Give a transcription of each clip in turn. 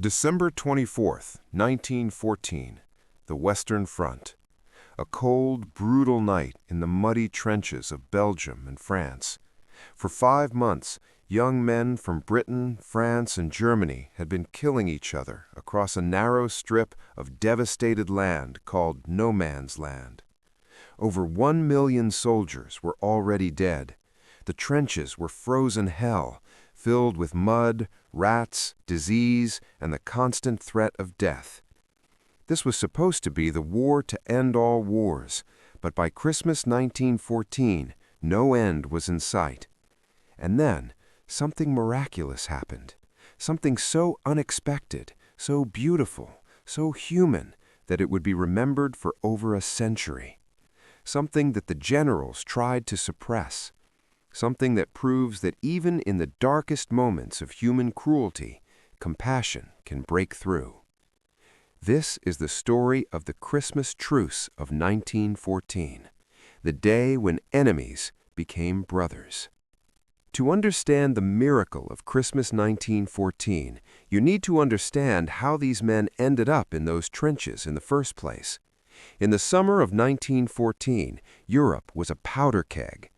December 24th, 1914, the Western Front. A cold, brutal night in the muddy trenches of Belgium and France. For 5 months, young men from Britain, France, and Germany had been killing each other across a narrow strip of devastated land called No Man's Land. Over 1 million soldiers were already dead. The trenches were frozen hell, filled with mud, rats, disease, and the constant threat of death. This was supposed to be the war to end all wars, but by Christmas 1914, no end was in sight. And then, something miraculous happened. Something so unexpected, so beautiful, so human, that it would be remembered for over a century. Something that the generals tried to suppress. Something that proves that even in the darkest moments of human cruelty, compassion can break through. This is the story of the Christmas Truce of 1914, the day when enemies became brothers. To understand the miracle of Christmas 1914, you need to understand how these men ended up in those trenches in the first place. In the summer of 1914, Europe was a powder keg.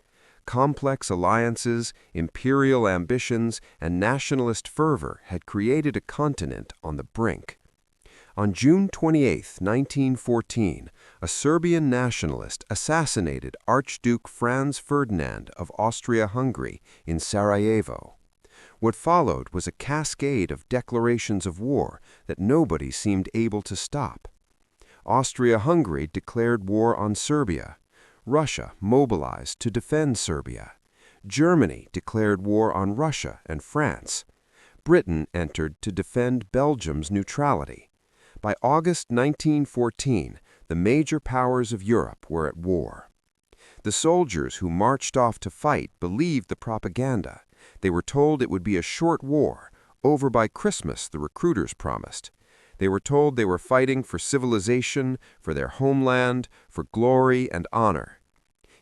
Complex alliances, imperial ambitions, and nationalist fervor had created a continent on the brink. On June 28, 1914, a Serbian nationalist assassinated Archduke Franz Ferdinand of Austria-Hungary in Sarajevo. What followed was a cascade of declarations of war that nobody seemed able to stop. Austria-Hungary declared war on Serbia. Russia mobilized to defend Serbia. Germany declared war on Russia and France. Britain entered to defend Belgium's neutrality. By August 1914, the major powers of Europe were at war. The soldiers who marched off to fight believed the propaganda. They were told it would be a short war, over by Christmas, the recruiters promised. They were told they were fighting for civilization, for their homeland, for glory and honor.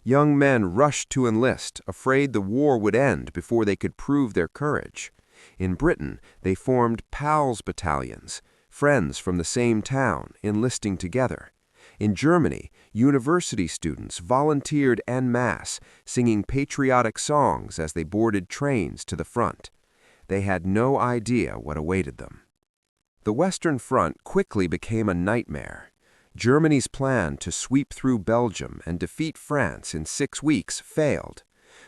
Young men rushed to enlist, afraid the war would end before they could prove their courage. In Britain, they formed PALS battalions, friends from the same town, enlisting together. In Germany, university students volunteered en masse, singing patriotic songs as they boarded trains to the front. They had no idea what awaited them. The Western Front quickly became a nightmare. Germany's plan to sweep through Belgium and defeat France in 6 weeks failed.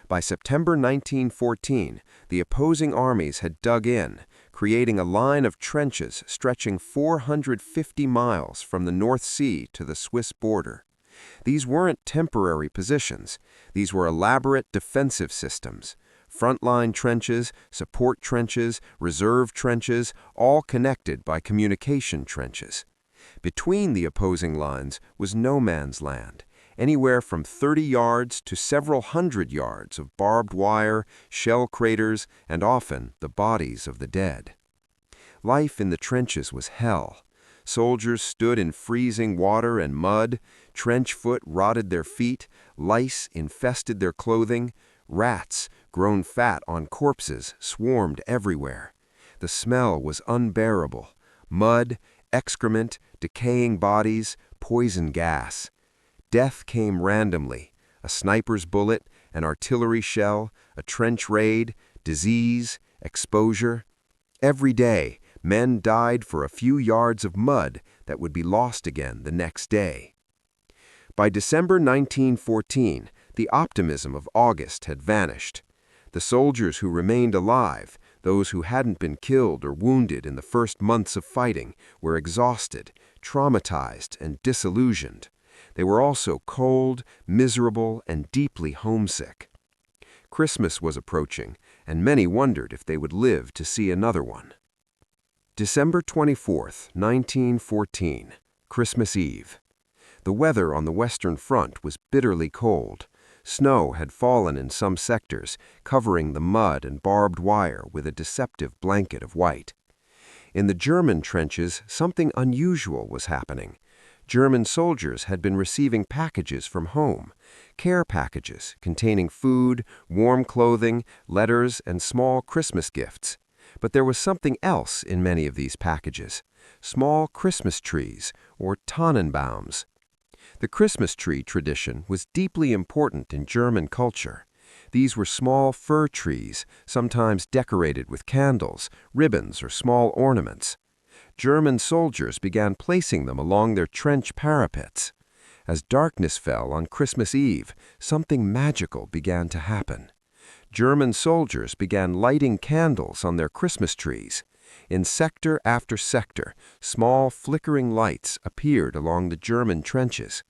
By September 1914, the opposing armies had dug in, creating a line of trenches stretching 450 miles from the North Sea to the Swiss border. These weren't temporary positions. These were elaborate defensive systems. Frontline trenches, support trenches, reserve trenches, all connected by communication trenches. Between the opposing lines was no man's land, anywhere from 30 yards to several hundred yards of barbed wire, shell craters, and often the bodies of the dead. Life in the trenches was hell. Soldiers stood in freezing water and mud, trench foot rotted their feet, lice infested their clothing, rats, grown fat on corpses, swarmed everywhere. The smell was unbearable. Mud, excrement, decaying bodies, poison gas. Death came randomly. A sniper's bullet, an artillery shell, a trench raid, disease, exposure. Every day, men died for a few yards of mud that would be lost again the next day. By December 1914, the optimism of August had vanished. The soldiers who remained alive, those who hadn't been killed or wounded in the first months of fighting, were exhausted, traumatized, and disillusioned. They were also cold, miserable, and deeply homesick. Christmas was approaching, and many wondered if they would live to see another one. December 24th, 1914, Christmas Eve. The weather on the Western Front was bitterly cold. Snow had fallen in some sectors, covering the mud and barbed wire with a deceptive blanket of white. In the German trenches, something unusual was happening. German soldiers had been receiving packages from home, care packages containing food, warm clothing, letters, and small Christmas gifts. But there was something else in many of these packages: small Christmas trees, or Tannenbaums. The Christmas tree tradition was deeply important in German culture. These were small fir trees, sometimes decorated with candles, ribbons, or small ornaments. German soldiers began placing them along their trench parapets. As darkness fell on Christmas Eve, something magical began to happen. German soldiers began lighting candles on their Christmas trees. In sector after sector, small flickering lights appeared along the German trenches.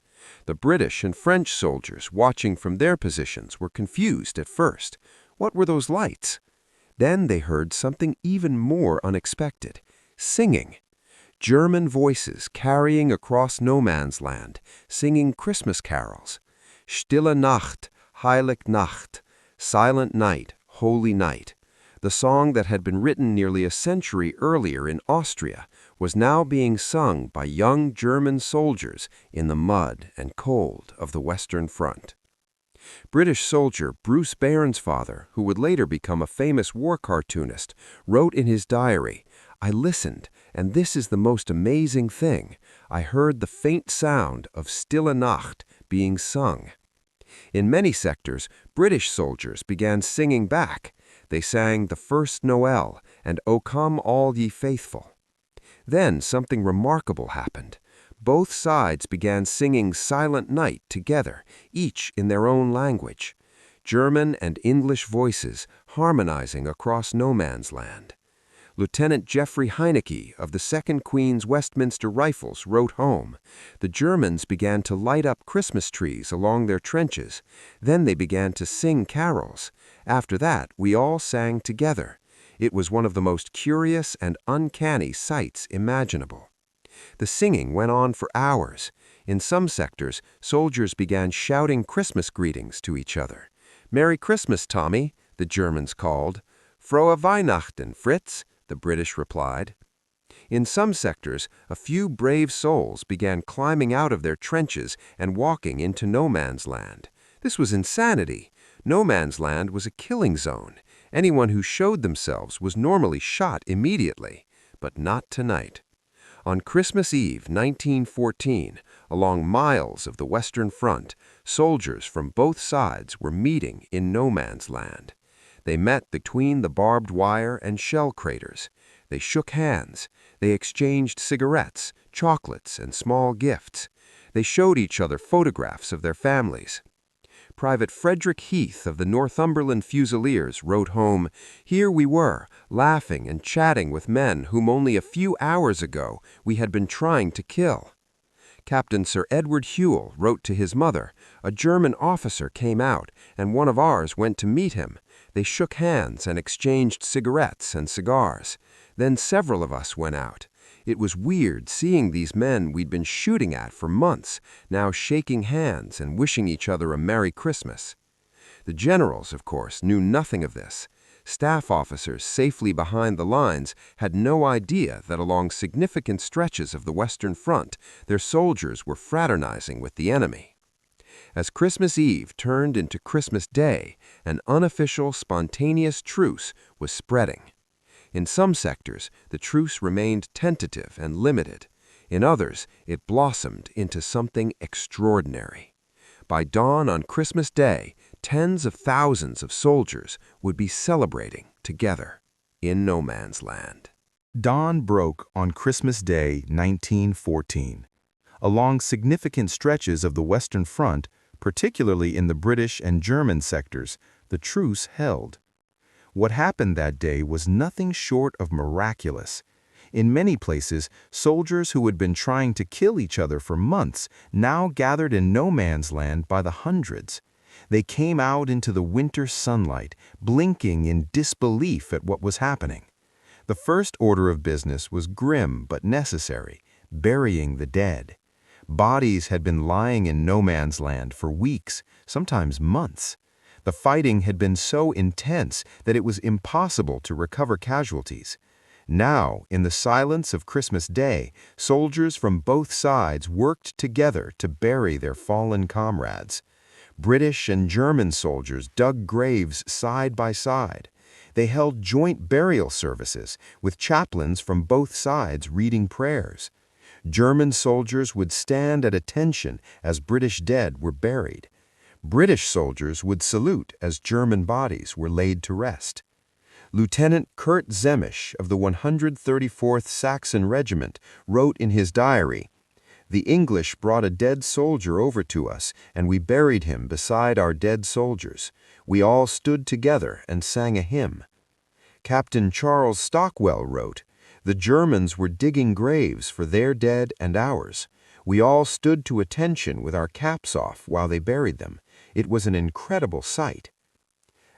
The British and French soldiers watching from their positions were confused at first. What were those lights? Then they heard something even more unexpected: singing. German voices carrying across no man's land, singing Christmas carols. Stille Nacht, Heilig Nacht, Silent Night, Holy Night. The song that had been written nearly a century earlier in Austria was now being sung by young German soldiers in the mud and cold of the Western Front. British soldier Bruce Bairnsfather, who would later become a famous war cartoonist, wrote in his diary, "I listened, and this is the most amazing thing. I heard the faint sound of Stille Nacht being sung." In many sectors, British soldiers began singing back. They sang the First Noel and O Come All Ye Faithful. Then something remarkable happened. Both sides began singing Silent Night together, each in their own language. German and English voices harmonizing across no man's land. Lieutenant Geoffrey Heinecke of the 2nd Queen's Westminster Rifles wrote home, "The Germans began to light up Christmas trees along their trenches. Then they began to sing carols. After that, we all sang together. It was one of the most curious and uncanny sights imaginable." The singing went on for hours. In some sectors, soldiers began shouting Christmas greetings to each other. "Merry Christmas, Tommy," the Germans called. "Frohe Weihnachten, Fritz," the British replied. In some sectors, a few brave souls began climbing out of their trenches and walking into no man's land. This was insanity. No man's land was a killing zone. Anyone who showed themselves was normally shot immediately, but not tonight. On Christmas Eve, 1914, along miles of the Western Front, soldiers from both sides were meeting in no man's land. They met between the barbed wire and shell craters. They shook hands. They exchanged cigarettes, chocolates, and small gifts. They showed each other photographs of their families. Private Frederick Heath of the Northumberland Fusiliers wrote home, "Here we were, laughing and chatting with men whom only a few hours ago we had been trying to kill." Captain Sir Edward Hewell wrote to his mother, "A German officer came out, and one of ours went to meet him. They shook hands and exchanged cigarettes and cigars. Then several of us went out. It was weird seeing these men we'd been shooting at for months, now shaking hands and wishing each other a Merry Christmas." The generals, of course, knew nothing of this. Staff officers safely behind the lines had no idea that along significant stretches of the Western Front, their soldiers were fraternizing with the enemy. As Christmas Eve turned into Christmas Day, an unofficial, spontaneous truce was spreading. In some sectors, the truce remained tentative and limited. In others, it blossomed into something extraordinary. By dawn on Christmas Day, tens of thousands of soldiers would be celebrating together in no man's land. Dawn broke on Christmas Day, 1914. Along significant stretches of the Western Front, particularly in the British and German sectors, the truce held. What happened that day was nothing short of miraculous. In many places, soldiers who had been trying to kill each other for months now gathered in no man's land by the hundreds. They came out into the winter sunlight, blinking in disbelief at what was happening. The first order of business was grim but necessary: burying the dead. Bodies had been lying in no man's land for weeks, sometimes months. The fighting had been so intense that it was impossible to recover casualties. Now, in the silence of Christmas Day, soldiers from both sides worked together to bury their fallen comrades. British and German soldiers dug graves side by side. They held joint burial services, with chaplains from both sides reading prayers. German soldiers would stand at attention as British dead were buried. British soldiers would salute as German bodies were laid to rest. Lieutenant Kurt Zemisch of the 134th Saxon Regiment wrote in his diary, "The English brought a dead soldier over to us, and we buried him beside our dead soldiers. We all stood together and sang a hymn." Captain Charles Stockwell wrote, "The Germans were digging graves for their dead and ours. We all stood to attention with our caps off while they buried them. It was an incredible sight."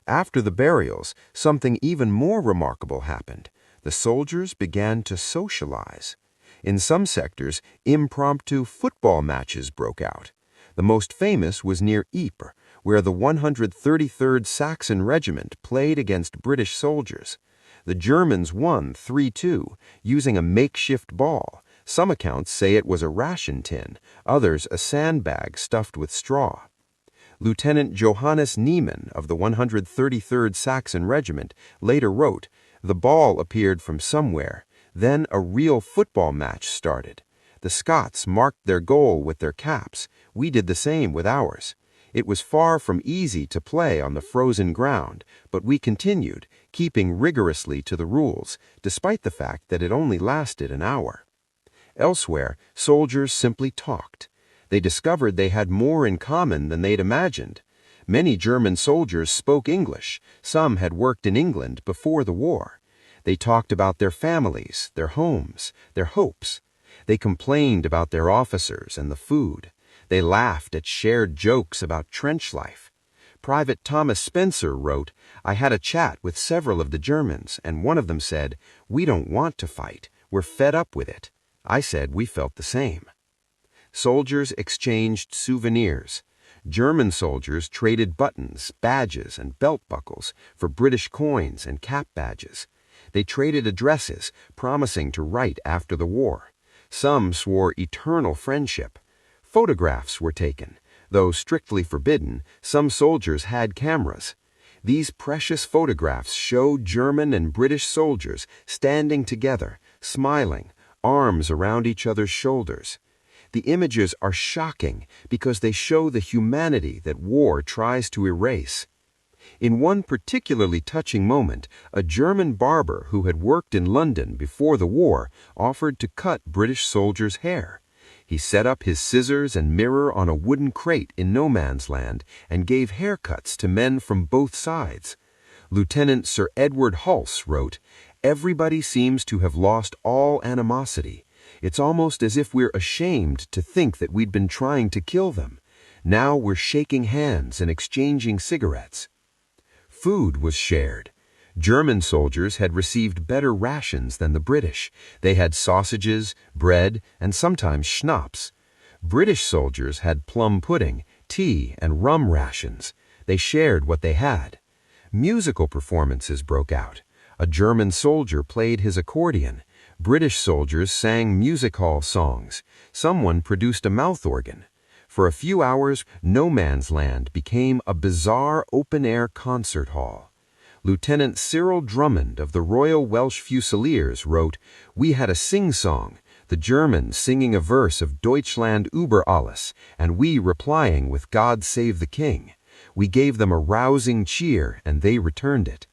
After the burials, something even more remarkable happened. The soldiers began to socialize. In some sectors, impromptu football matches broke out. The most famous was near Ypres, where the 133rd Saxon Regiment played against British soldiers. The Germans won 3-2, using a makeshift ball. Some accounts say it was a ration tin, others a sandbag stuffed with straw. Lieutenant Johannes Niemann of the 133rd Saxon Regiment later wrote, "The ball appeared from somewhere. Then a real football match started. The Scots marked their goal with their caps. We did the same with ours. It was far from easy to play on the frozen ground, but we continued, keeping rigorously to the rules, despite the fact that it only lasted an hour." Elsewhere, soldiers simply talked. They discovered they had more in common than they'd imagined. Many German soldiers spoke English. Some had worked in England before the war. They talked about their families, their homes, their hopes. They complained about their officers and the food. They laughed at shared jokes about trench life. Private Thomas Spencer wrote, "I had a chat with several of the Germans, and one of them said, 'We don't want to fight. We're fed up with it.' I said we felt the same." Soldiers exchanged souvenirs. German soldiers traded buttons, badges, and belt buckles for British coins and cap badges. They traded addresses, promising to write after the war. Some swore eternal friendship. Photographs were taken. Though strictly forbidden, some soldiers had cameras. These precious photographs show German and British soldiers standing together, smiling, arms around each other's shoulders. The images are shocking because they show the humanity that war tries to erase. In one particularly touching moment, a German barber who had worked in London before the war offered to cut British soldiers' hair. He set up his scissors and mirror on a wooden crate in no man's land and gave haircuts to men from both sides. Lieutenant Sir Edward Hulse wrote, "Everybody seems to have lost all animosity. It's almost as if we're ashamed to think that we'd been trying to kill them. Now we're shaking hands and exchanging cigarettes." Food was shared. German soldiers had received better rations than the British. They had sausages, bread, and sometimes schnapps. British soldiers had plum pudding, tea, and rum rations. They shared what they had. Musical performances broke out. A German soldier played his accordion. British soldiers sang music hall songs. Someone produced a mouth organ. For a few hours, no man's land became a bizarre open-air concert hall. Lieutenant Cyril Drummond of the Royal Welsh Fusiliers wrote, "We had a sing-song, the Germans singing a verse of Deutschland über alles, and we replying with God Save the King. We gave them a rousing cheer, and they returned it."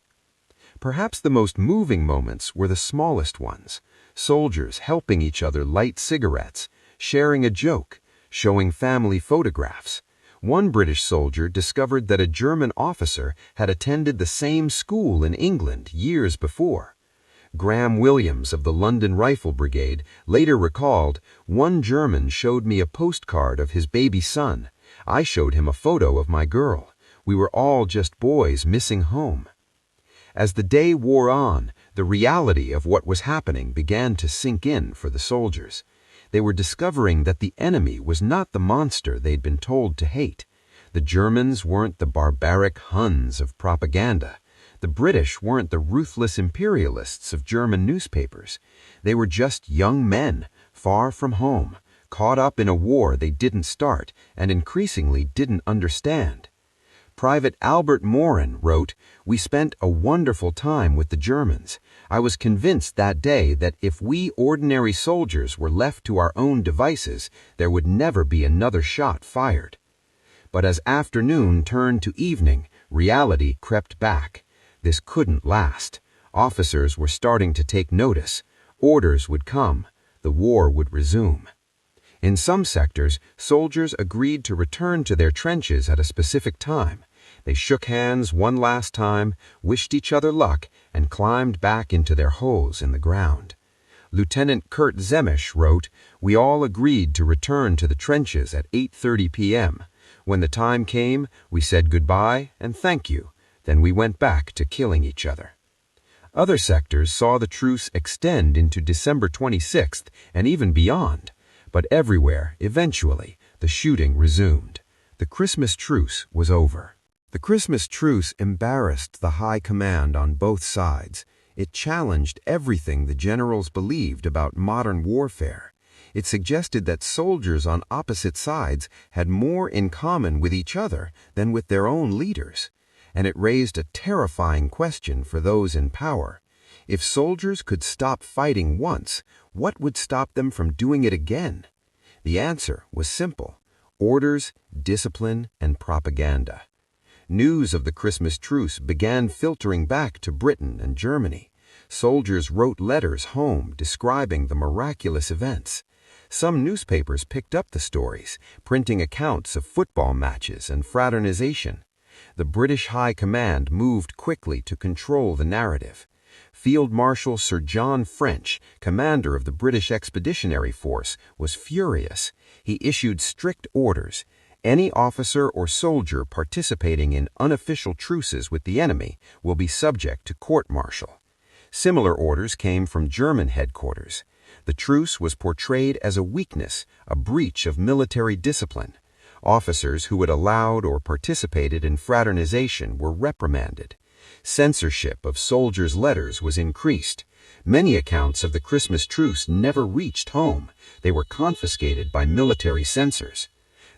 Perhaps the most moving moments were the smallest ones. Soldiers helping each other light cigarettes, sharing a joke, showing family photographs. One British soldier discovered that a German officer had attended the same school in England years before. Graham Williams of the London Rifle Brigade later recalled, "One German showed me a postcard of his baby son. I showed him a photo of my girl. We were all just boys missing home." As the day wore on, the reality of what was happening began to sink in for the soldiers. They were discovering that the enemy was not the monster they'd been told to hate. The Germans weren't the barbaric Huns of propaganda. The British weren't the ruthless imperialists of German newspapers. They were just young men, far from home, caught up in a war they didn't start and increasingly didn't understand. Private Albert Morin wrote, "We spent a wonderful time with the Germans. I was convinced that day that if we ordinary soldiers were left to our own devices, there would never be another shot fired." But as afternoon turned to evening, reality crept back. This couldn't last. Officers were starting to take notice. Orders would come. The war would resume. In some sectors, soldiers agreed to return to their trenches at a specific time. They shook hands one last time, wished each other luck, and climbed back into their holes in the ground. Lieutenant Kurt Zemisch wrote, "We all agreed to return to the trenches at 8:30 p.m. When the time came, we said goodbye and thank you. Then we went back to killing each other." Other sectors saw the truce extend into December 26th and even beyond. But everywhere, eventually, the shooting resumed. The Christmas truce was over. The Christmas truce embarrassed the high command on both sides. It challenged everything the generals believed about modern warfare. It suggested that soldiers on opposite sides had more in common with each other than with their own leaders. And it raised a terrifying question for those in power. If soldiers could stop fighting once, what would stop them from doing it again? The answer was simple: orders, discipline, and propaganda. News of the Christmas truce began filtering back to Britain and Germany. Soldiers wrote letters home describing the miraculous events. Some newspapers picked up the stories, printing accounts of football matches and fraternization. The British High Command moved quickly to control the narrative. Field Marshal Sir John French, commander of the British Expeditionary Force, was furious. He issued strict orders. Any officer or soldier participating in unofficial truces with the enemy will be subject to court-martial. Similar orders came from German headquarters. The truce was portrayed as a weakness, a breach of military discipline. Officers who had allowed or participated in fraternization were reprimanded. Censorship of soldiers' letters was increased. Many accounts of the Christmas truce never reached home. They were confiscated by military censors.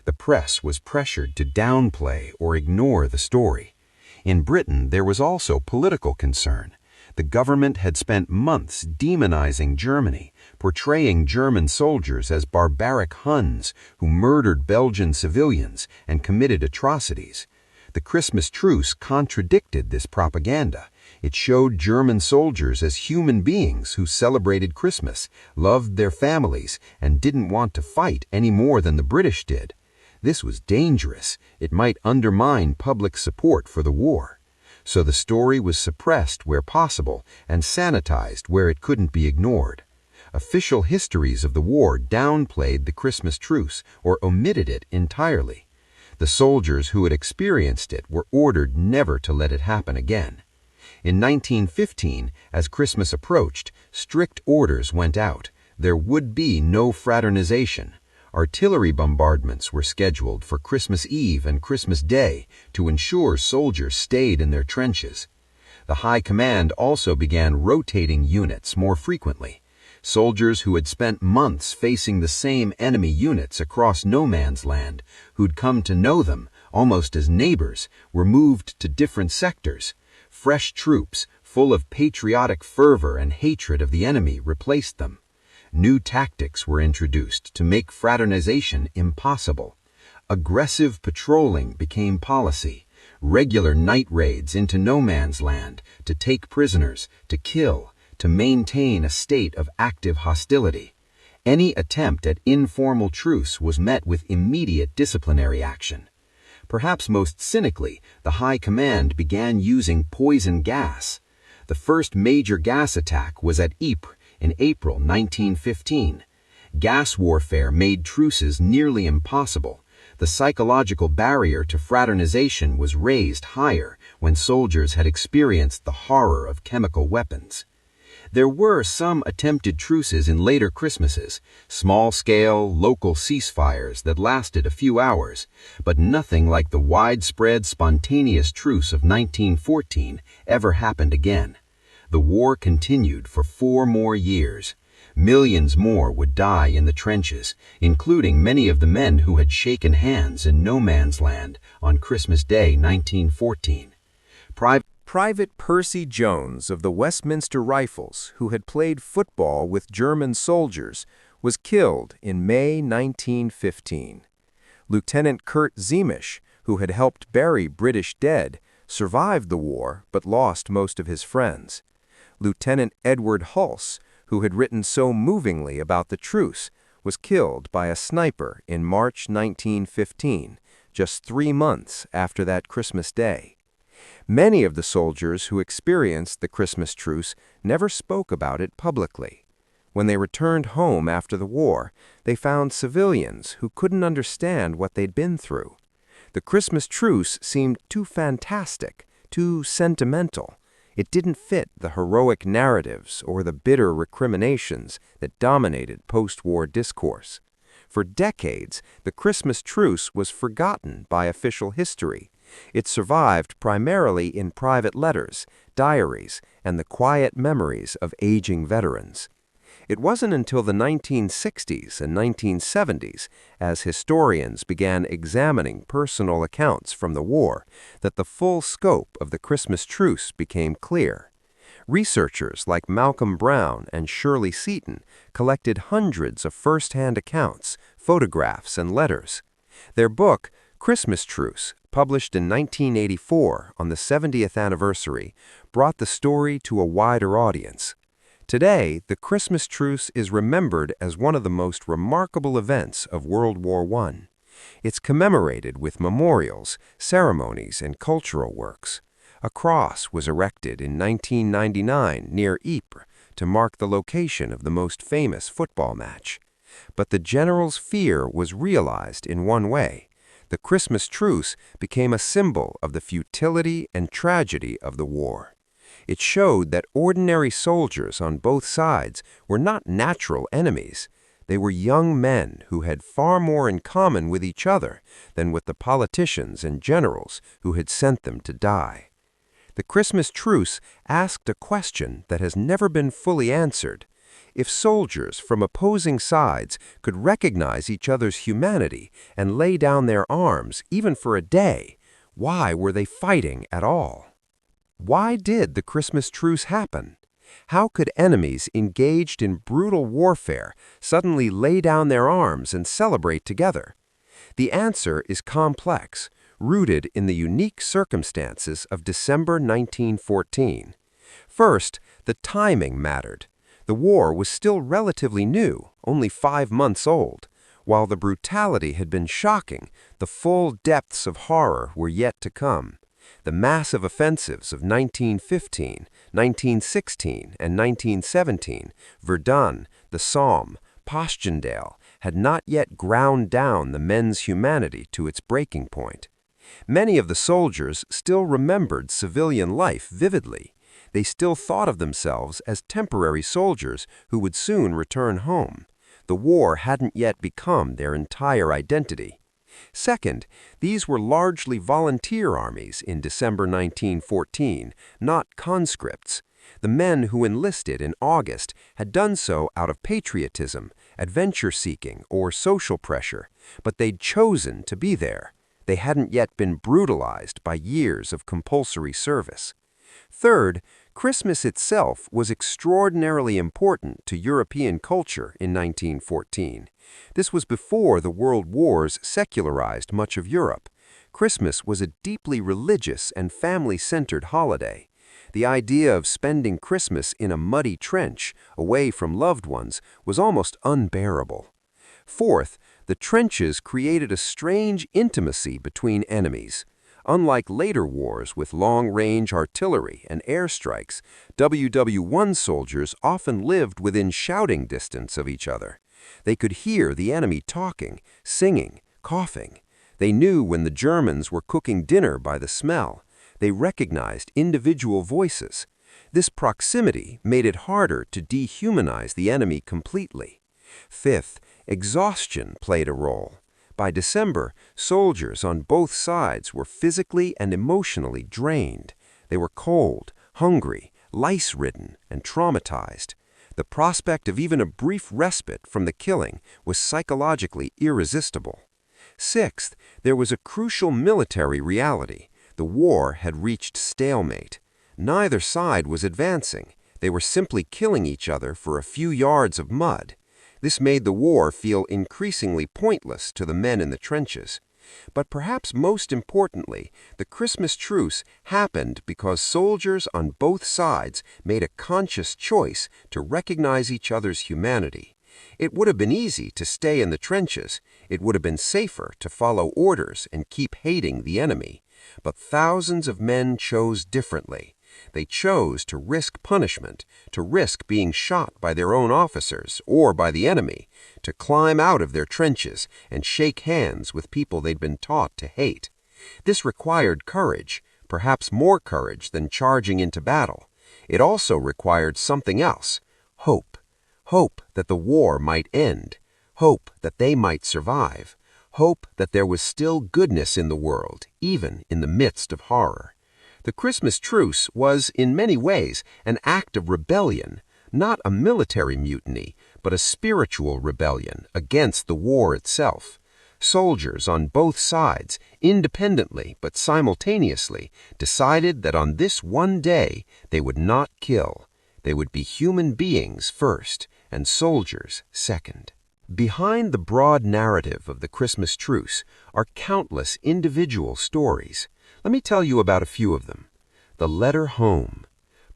The press was pressured to downplay or ignore the story. In Britain, there was also political concern. The government had spent months demonizing Germany, portraying German soldiers as barbaric Huns who murdered Belgian civilians and committed atrocities. The Christmas truce contradicted this propaganda. It showed German soldiers as human beings who celebrated Christmas, loved their families, and didn't want to fight any more than the British did. This was dangerous. It might undermine public support for the war. So the story was suppressed where possible and sanitized where it couldn't be ignored. Official histories of the war downplayed the Christmas truce or omitted it entirely. The soldiers who had experienced it were ordered never to let it happen again. In 1915, as Christmas approached, strict orders went out. There would be no fraternization. Artillery bombardments were scheduled for Christmas Eve and Christmas Day to ensure soldiers stayed in their trenches. The High Command also began rotating units more frequently. Soldiers who had spent months facing the same enemy units across no man's land, who'd come to know them almost as neighbors, were moved to different sectors. Fresh troops, full of patriotic fervor and hatred of the enemy, replaced them. New tactics were introduced to make fraternization impossible. Aggressive patrolling became policy. Regular night raids into no man's land to take prisoners, to kill, to maintain a state of active hostility. Any attempt at informal truce was met with immediate disciplinary action. Perhaps most cynically, the High Command began using poison gas. The first major gas attack was at Ypres in April 1915. Gas warfare made truces nearly impossible. The psychological barrier to fraternization was raised higher when soldiers had experienced the horror of chemical weapons. There were some attempted truces in later Christmases, small-scale, local ceasefires that lasted a few hours, but nothing like the widespread, spontaneous truce of 1914 ever happened again. The war continued for 4 more years. Millions more would die in the trenches, including many of the men who had shaken hands in no man's land on Christmas Day 1914. Private Percy Jones of the Westminster Rifles, who had played football with German soldiers, was killed in May 1915. Lieutenant Kurt Ziemisch, who had helped bury British dead, survived the war but lost most of his friends. Lieutenant Edward Hulse, who had written so movingly about the truce, was killed by a sniper in March 1915, just 3 months after that Christmas Day. Many of the soldiers who experienced the Christmas truce never spoke about it publicly. When they returned home after the war, they found civilians who couldn't understand what they'd been through. The Christmas truce seemed too fantastic, too sentimental. It didn't fit the heroic narratives or the bitter recriminations that dominated post-war discourse. For decades, the Christmas truce was forgotten by official history. It survived primarily in private letters, diaries, and the quiet memories of aging veterans. It wasn't until the 1960s and 1970s, as historians began examining personal accounts from the war, that the full scope of the Christmas truce became clear. Researchers like Malcolm Brown and Shirley Seaton collected hundreds of first-hand accounts, photographs, and letters. Their book, Christmas Truce, published in 1984 on the 70th anniversary, brought the story to a wider audience. Today, the Christmas truce is remembered as one of the most remarkable events of World War I. It's commemorated with memorials, ceremonies, and cultural works. A cross was erected in 1999 near Ypres to mark the location of the most famous football match. But the general's fear was realized in one way. The Christmas truce became a symbol of the futility and tragedy of the war. It showed that ordinary soldiers on both sides were not natural enemies. They were young men who had far more in common with each other than with the politicians and generals who had sent them to die. The Christmas truce asked a question that has never been fully answered. If soldiers from opposing sides could recognize each other's humanity and lay down their arms even for a day, why were they fighting at all? Why did the Christmas truce happen? How could enemies engaged in brutal warfare suddenly lay down their arms and celebrate together? The answer is complex, rooted in the unique circumstances of December 1914. First, the timing mattered. The war was still relatively new, only 5 months old. While the brutality had been shocking, the full depths of horror were yet to come. The massive offensives of 1915, 1916, and 1917, Verdun, the Somme, Passchendaele, had not yet ground down the men's humanity to its breaking point. Many of the soldiers still remembered civilian life vividly. They still thought of themselves as temporary soldiers who would soon return home. The war hadn't yet become their entire identity. Second, these were largely volunteer armies in December 1914, not conscripts. The men who enlisted in August had done so out of patriotism, adventure-seeking, or social pressure, but they'd chosen to be there. They hadn't yet been brutalized by years of compulsory service. Third, Christmas itself was extraordinarily important to European culture in 1914. This was before the World Wars secularized much of Europe. Christmas was a deeply religious and family-centered holiday. The idea of spending Christmas in a muddy trench, away from loved ones, was almost unbearable. Fourth, the trenches created a strange intimacy between enemies. Unlike later wars with long-range artillery and airstrikes, WW1 soldiers often lived within shouting distance of each other. They could hear the enemy talking, singing, coughing. They knew when the Germans were cooking dinner by the smell. They recognized individual voices. This proximity made it harder to dehumanize the enemy completely. Fifth, exhaustion played a role. By December, soldiers on both sides were physically and emotionally drained. They were cold, hungry, lice-ridden, and traumatized. The prospect of even a brief respite from the killing was psychologically irresistible. Sixth, there was a crucial military reality. The war had reached stalemate. Neither side was advancing. They were simply killing each other for a few yards of mud. This made the war feel increasingly pointless to the men in the trenches. But perhaps most importantly, the Christmas truce happened because soldiers on both sides made a conscious choice to recognize each other's humanity. It would have been easy to stay in the trenches. It would have been safer to follow orders and keep hating the enemy. But thousands of men chose differently. They chose to risk punishment, to risk being shot by their own officers or by the enemy, to climb out of their trenches and shake hands with people they'd been taught to hate. This required courage, perhaps more courage than charging into battle. It also required something else, hope. Hope that the war might end, hope that they might survive, hope that there was still goodness in the world, even in the midst of horror. The Christmas truce was, in many ways, an act of rebellion, not a military mutiny, but a spiritual rebellion against the war itself. Soldiers on both sides, independently but simultaneously, decided that on this one day they would not kill. They would be human beings first, and soldiers second. Behind the broad narrative of the Christmas truce are countless individual stories. Let me tell you about a few of them. The letter home.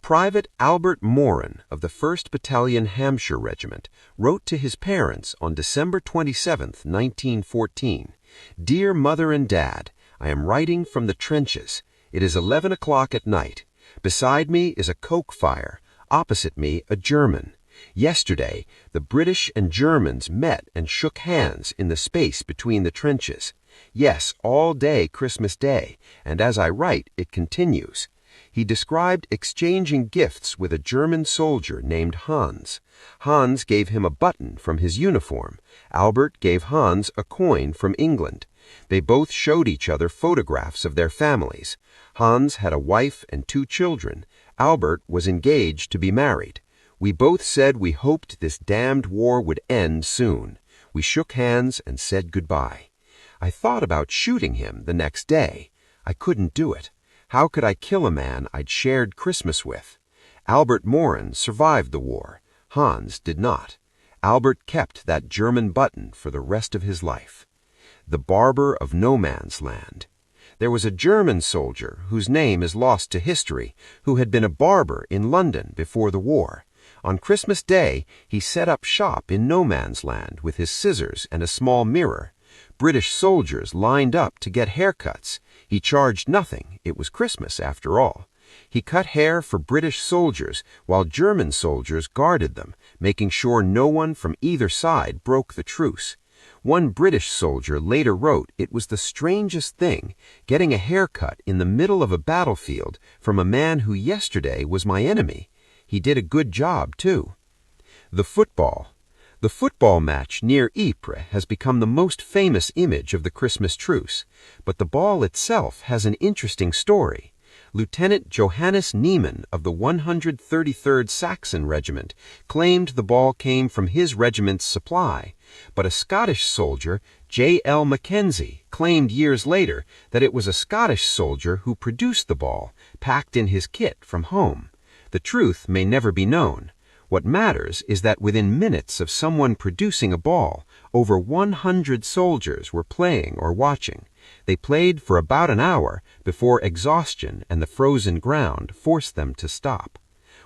Private Albert Moran of the 1st Battalion Hampshire Regiment wrote to his parents on December 27, 1914, "Dear Mother and Dad, I am writing from the trenches. It is 11 o'clock at night. Beside me is a coke fire. Opposite me a German. Yesterday, the British and Germans met and shook hands in the space between the trenches. Yes, all day Christmas Day, and as I write, it continues." He described exchanging gifts with a German soldier named Hans. Hans gave him a button from his uniform. Albert gave Hans a coin from England. They both showed each other photographs of their families. Hans had a wife and 2 children. Albert was engaged to be married. We both said we hoped this damned war would end soon. We shook hands and said goodbye. I thought about shooting him the next day. I couldn't do it. How could I kill a man I'd shared Christmas with? Albert Moran survived the war. Hans did not. Albert kept that German button for the rest of his life. The barber of no man's land. There was a German soldier whose name is lost to history, who had been a barber in London before the war. On Christmas Day, he set up shop in no man's land with his scissors and a small mirror. British soldiers lined up to get haircuts. He charged nothing. It was Christmas after all. He cut hair for British soldiers while German soldiers guarded them, making sure no one from either side broke the truce. One British soldier later wrote it was the strangest thing, getting a haircut in the middle of a battlefield from a man who yesterday was my enemy. He did a good job, too. The football. The football match near Ypres has become the most famous image of the Christmas truce, but the ball itself has an interesting story. Lieutenant Johannes Niemann of the 133rd Saxon Regiment claimed the ball came from his regiment's supply, but a Scottish soldier, J.L. Mackenzie, claimed years later that it was a Scottish soldier who produced the ball, packed in his kit from home. The truth may never be known. What matters is that within minutes of someone producing a ball, over 100 soldiers were playing or watching. They played for about an hour before exhaustion and the frozen ground forced them to stop.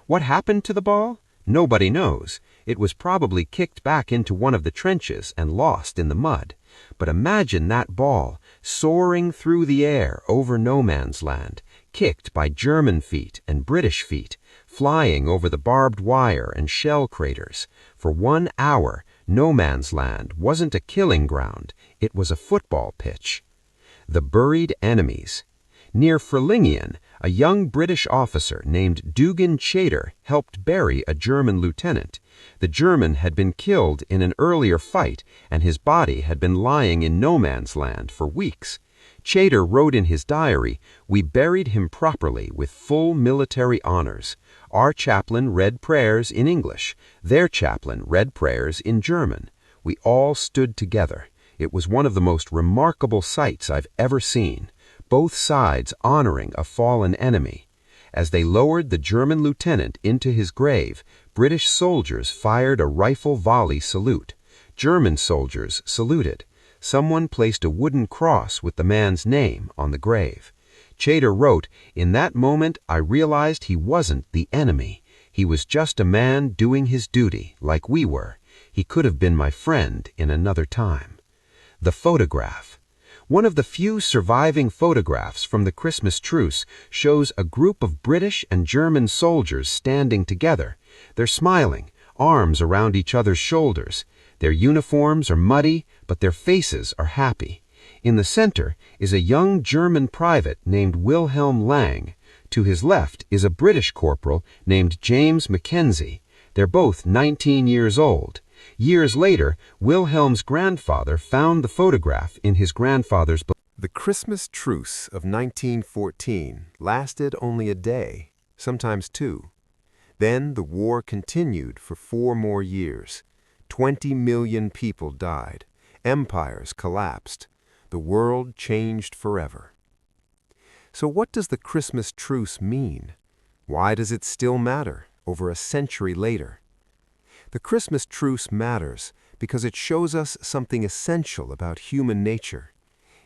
What happened to the ball? Nobody knows. It was probably kicked back into one of the trenches and lost in the mud. But imagine that ball soaring through the air over no man's land, kicked by German feet and British feet, flying over the barbed wire and shell craters. For 1 hour, no man's land wasn't a killing ground, it was a football pitch. The buried enemies. Near Frelingen, a young British officer named Dugan Chater helped bury a German lieutenant. The German had been killed in an earlier fight, and his body had been lying in no man's land for weeks. Chater wrote in his diary, "We buried him properly with full military honors. Our chaplain read prayers in English. Their chaplain read prayers in German. We all stood together. It was one of the most remarkable sights I've ever seen. Both sides honoring a fallen enemy. As they lowered the German lieutenant into his grave, British soldiers fired a rifle volley salute. German soldiers saluted. Someone placed a wooden cross with the man's name on the grave." Chater wrote, "In that moment I realized he wasn't the enemy. He was just a man doing his duty, like we were. He could have been my friend in another time." The photograph. One of the few surviving photographs from the Christmas truce shows a group of British and German soldiers standing together. They're smiling, arms around each other's shoulders. Their uniforms are muddy, but their faces are happy. In the center is a young German private named Wilhelm Lang. To his left is a British corporal named James Mackenzie. They're both 19 years old. Years later, Wilhelm's grandfather found the photograph in his grandfather's book. The Christmas Truce of 1914 lasted only a day, sometimes two. Then the war continued for 4 more years. 20 million people died. Empires collapsed. The world changed forever. So what does the Christmas truce mean? Why does it still matter over a century later? The Christmas truce matters because it shows us something essential about human nature.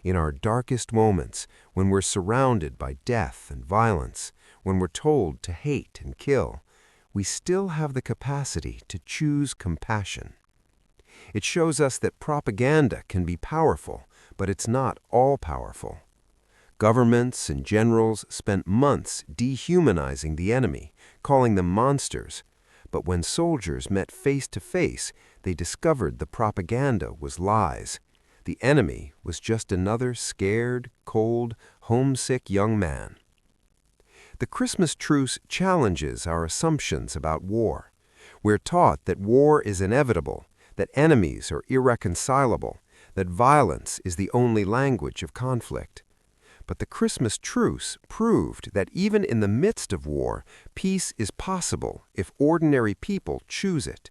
In our darkest moments, when we're surrounded by death and violence, when we're told to hate and kill, we still have the capacity to choose compassion. It shows us that propaganda can be powerful, but it's not all-powerful. Governments and generals spent months dehumanizing the enemy, calling them monsters. But when soldiers met face to face, they discovered the propaganda was lies. The enemy was just another scared, cold, homesick young man. The Christmas truce challenges our assumptions about war. We're taught that war is inevitable, that enemies are irreconcilable, that violence is the only language of conflict. But the Christmas truce proved that even in the midst of war, peace is possible if ordinary people choose it.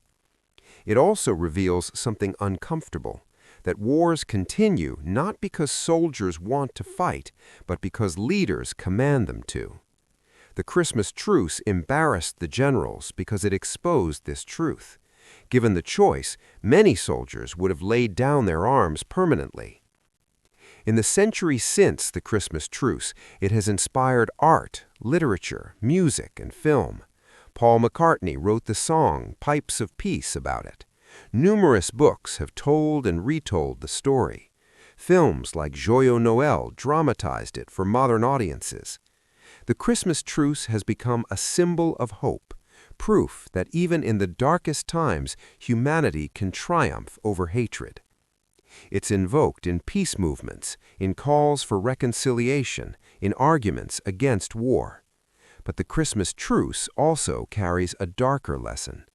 It also reveals something uncomfortable, that wars continue not because soldiers want to fight, but because leaders command them to. The Christmas truce embarrassed the generals because it exposed this truth. Given the choice, many soldiers would have laid down their arms permanently. In the centuries since the Christmas truce, it has inspired art, literature, music, and film. Paul McCartney wrote the song Pipes of Peace about it. Numerous books have told and retold the story. Films like Joyeux Noël dramatized it for modern audiences. The Christmas truce has become a symbol of hope, proof that even in the darkest times, humanity can triumph over hatred. It's invoked in peace movements, in calls for reconciliation, in arguments against war. But the Christmas truce also carries a darker lesson.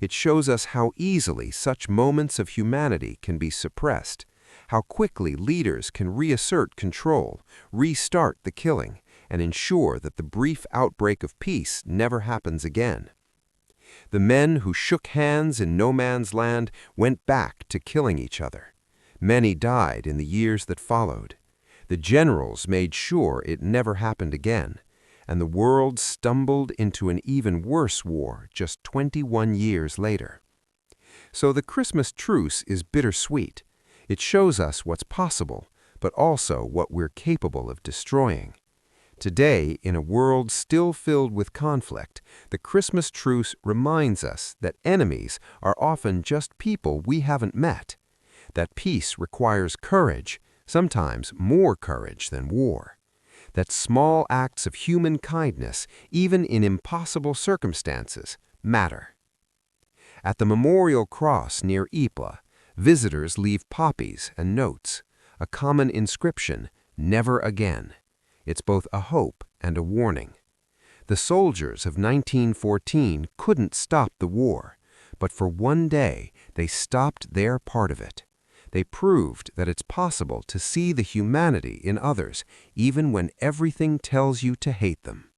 It shows us how easily such moments of humanity can be suppressed, how quickly leaders can reassert control, restart the killing, and ensure that the brief outbreak of peace never happens again. The men who shook hands in no man's land went back to killing each other. Many died in the years that followed. The generals made sure it never happened again, and the world stumbled into an even worse war just 21 years later. So the Christmas truce is bittersweet. It shows us what's possible, but also what we're capable of destroying. Today, in a world still filled with conflict, the Christmas truce reminds us that enemies are often just people we haven't met, that peace requires courage, sometimes more courage than war, that small acts of human kindness, even in impossible circumstances, matter. At the memorial cross near Ypres, visitors leave poppies and notes, a common inscription, "Never again." It's both a hope and a warning. The soldiers of 1914 couldn't stop the war, but for one day they stopped their part of it. They proved that it's possible to see the humanity in others even when everything tells you to hate them.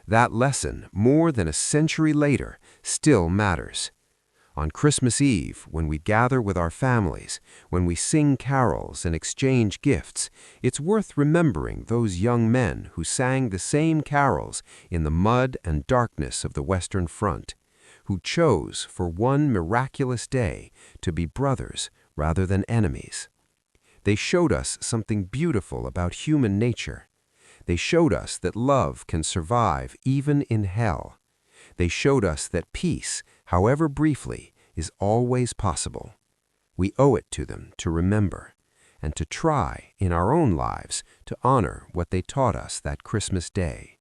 That lesson, more than a century later, still matters. On Christmas Eve, when we gather with our families, when we sing carols and exchange gifts, it's worth remembering those young men who sang the same carols in the mud and darkness of the Western Front, who chose for one miraculous day to be brothers rather than enemies. They showed us something beautiful about human nature. They showed us that love can survive even in hell. They showed us that peace, however briefly, is always possible. We owe it to them to remember, and to try in our own lives to honor what they taught us that Christmas day.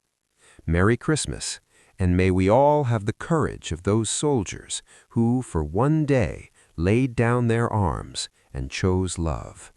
Merry Christmas, and may we all have the courage of those soldiers who, for one day, laid down their arms and chose love.